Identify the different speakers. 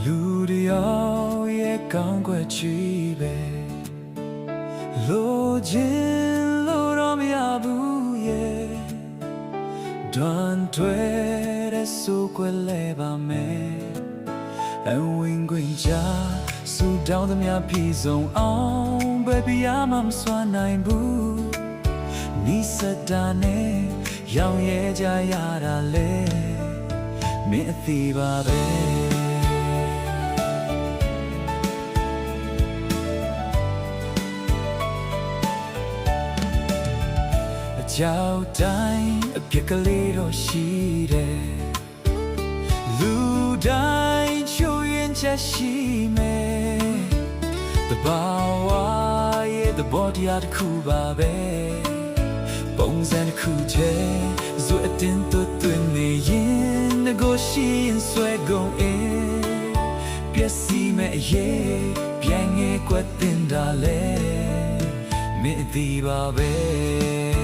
Speaker 1: လူတယောက်ရဲ့ကောင်းကွယ်ချီပဲလိုချင်လို့တော့မရဘူးရဲ့တွန်တွဲတဲ့ဆိုကွယ်လဲပါမယ်အဝင်ခွင့်ချဆူတောင်းသမျှပြည်စုံအောင်ဘယ်ပြရမှမစွမ်းနိုင်ဘူးနိစတာနဲ့ရောင်ရဲကြရတာလေမင်းအသိပါပဲအကြောက်တိုင်းအပြစ်ကလေးတော့ရှိတယ်လူတိုင်းချိုးရင်ချက်ရှိမယ်တဘာဝရဲ့သဘောတရားတစ်ခုပါပဲပုံစံတစ်ခုတည်းဇွတ်အတင်းသွတ်သွင်းနေရင်ငကိုရှိရင်ဆွဲကုန်အင်းပျက်စီးမဲ့အရေးပြန်ငယ်ကွက်တင်တာလေမင်းအသိပါပဲ